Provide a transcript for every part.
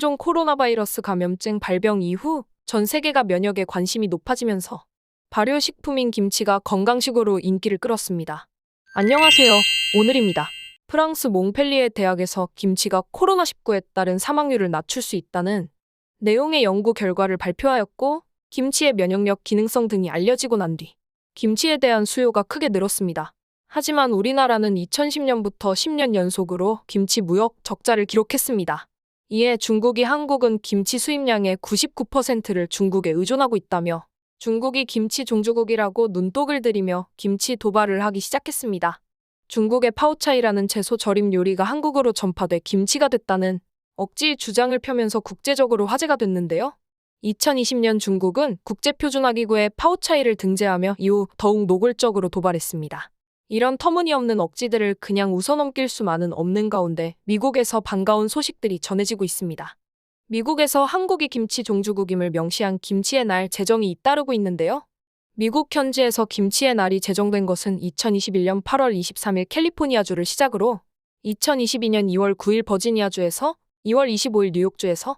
신종 코로나 바이러스 감염증 발병 이후 전 세계가 면역에 관심이 높아지면서 발효식품인 김치가 건강식으로 인기를 끌었습니다. 안녕하세요. 오늘입니다. 프랑스 몽펠리에 대학에서 김치가 코로나19에 따른 사망률을 낮출 수 있다는 내용의 연구 결과를 발표하였고, 김치의 면역력, 기능성 등이 알려지고 난 뒤 김치에 대한 수요가 크게 늘었습니다. 하지만 우리나라는 2010년부터 10년 연속으로 김치 무역 적자를 기록했습니다. 이에 중국이 한국은 김치 수입량의 99%를 중국에 의존하고 있다며 중국이 김치 종주국이라고 눈독을 들이며 김치 도발을 하기 시작했습니다. 중국의 파오차이라는 채소 절임 요리가 한국으로 전파돼 김치가 됐다는 억지 주장을 펴면서 국제적으로 화제가 됐는데요. 2020년 중국은 국제표준화기구에 파오차이를 등재하며 이후 더욱 노골적으로 도발했습니다. 이런 터무니없는 억지들을 그냥 웃어넘길 수만은 없는 가운데 미국에서 반가운 소식들이 전해지고 있습니다. 미국에서 한국이 김치 종주국임을 명시한 김치의 날 제정이 잇따르고 있는데요. 미국 현지에서 김치의 날이 제정된 것은 2021년 8월 23일 캘리포니아주를 시작으로 2022년 2월 9일 버지니아주에서 2월 25일 뉴욕주에서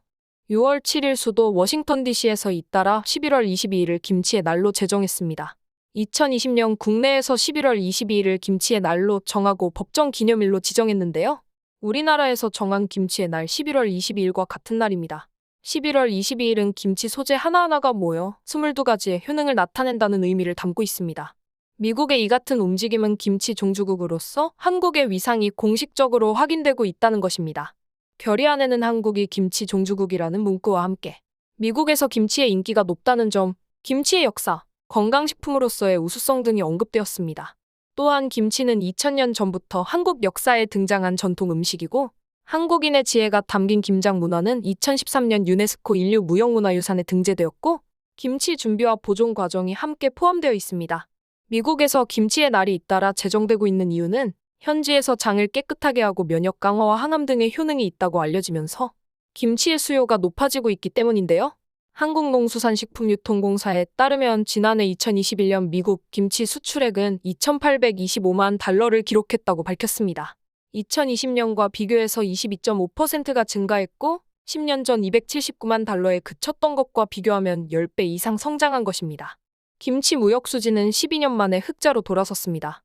6월 7일 수도 워싱턴 DC에서 잇따라 11월 22일을 김치의 날로 제정했습니다. 2020년 국내에서 11월 22일을 김치의 날로 정하고 법정 기념일로 지정했는데요. 우리나라에서 정한 김치의 날 11월 22일과 같은 날입니다. 11월 22일은 김치 소재 하나하나가 모여 22가지의 효능을 나타낸다는 의미를 담고 있습니다. 미국의 이 같은 움직임은 김치 종주국으로서 한국의 위상이 공식적으로 확인되고 있다는 것입니다. 결의 안에는 한국이 김치 종주국이라는 문구와 함께 미국에서 김치의 인기가 높다는 점, 김치의 역사, 건강식품으로서의 우수성 등이 언급되었습니다. 또한 김치는 2000년 전부터 한국 역사에 등장한 전통 음식이고, 한국인의 지혜가 담긴 김장 문화는 2013년 유네스코 인류 무형문화유산에 등재되었고, 김치 준비와 보존 과정이 함께 포함되어 있습니다. 미국에서 김치의 날이 잇따라 제정되고 있는 이유는 현지에서 장을 깨끗하게 하고 면역 강화와 항암 등의 효능이 있다고 알려지면서 김치의 수요가 높아지고 있기 때문인데요. 한국농수산식품유통공사에 따르면 지난해 2021년 미국 김치 수출액은 2,825만 달러를 기록했다고 밝혔습니다. 2020년과 비교해서 22.5%가 증가했고 10년 전 279만 달러에 그쳤던 것과 비교하면 10배 이상 성장한 것입니다. 김치 무역 수지는 12년 만에 흑자로 돌아섰습니다.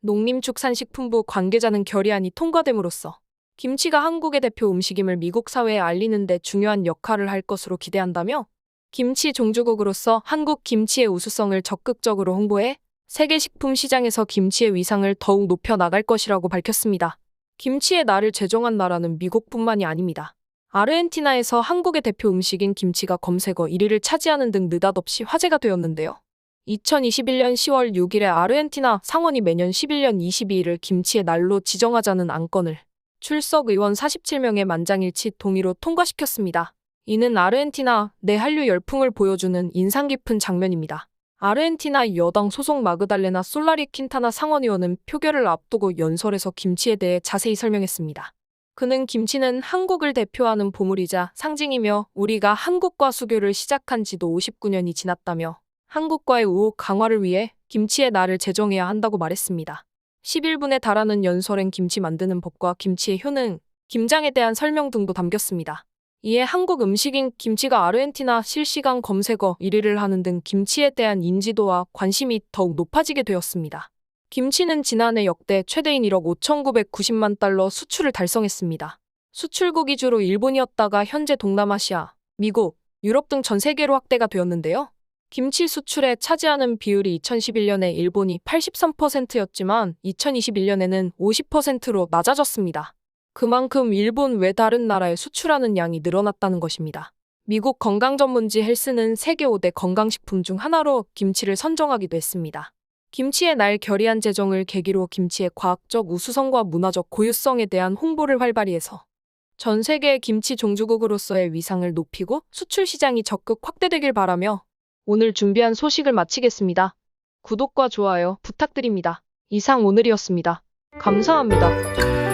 농림축산식품부 관계자는 결의안이 통과됨으로써 김치가 한국의 대표 음식임을 미국 사회에 알리는 데 중요한 역할을 할 것으로 기대한다며 김치 종주국으로서 한국 김치의 우수성을 적극적으로 홍보해 세계 식품 시장에서 김치의 위상을 더욱 높여 나갈 것이라고 밝혔습니다. 김치의 날을 제정한 나라는 미국뿐만이 아닙니다. 아르헨티나에서 한국의 대표 음식인 김치가 검색어 1위를 차지하는 등 느닷없이 화제가 되었는데요. 2021년 10월 6일에 아르헨티나 상원이 매년 11년 22일을 김치의 날로 지정하자는 안건을 출석 의원 47명의 만장일치 동의로 통과시켰습니다. 이는 아르헨티나 내 한류 열풍을 보여주는 인상 깊은 장면입니다. 아르헨티나 여당 소속 마그달레나 솔라리 킨타나 상원의원은 표결을 앞두고 연설에서 김치에 대해 자세히 설명했습니다. 그는 김치는 한국을 대표하는 보물이자 상징이며 우리가 한국과 수교를 시작한 지도 59년이 지났다며 한국과의 우호 강화를 위해 김치의 날을 제정해야 한다고 말했습니다. 11분에 달하는 연설엔 김치 만드는 법과 김치의 효능, 김장에 대한 설명 등도 담겼습니다. 이에 한국 음식인 김치가 아르헨티나 실시간 검색어 1위를 하는 등 김치에 대한 인지도와 관심이 더욱 높아지게 되었습니다. 김치는 지난해 역대 최대인 1억 5,990만 달러 수출을 달성했습니다. 수출국 위주로 일본이었다가 현재 동남아시아, 미국, 유럽 등 전 세계로 확대가 되었는데요. 김치 수출에 차지하는 비율이 2011년에 일본이 83%였지만 2021년에는 50%로 낮아졌습니다. 그만큼 일본 외 다른 나라에 수출하는 양이 늘어났다는 것입니다. 미국 건강전문지 헬스는 세계 5대 건강식품 중 하나로 김치를 선정하기도 했습니다. 김치의 날 결의안 제정을 계기로 김치의 과학적 우수성과 문화적 고유성에 대한 홍보를 활발히 해서 전 세계의 김치 종주국으로서의 위상을 높이고 수출 시장이 적극 확대되길 바라며 오늘 준비한 소식을 마치겠습니다. 구독과 좋아요 부탁드립니다. 이상 오늘이었습니다. 감사합니다.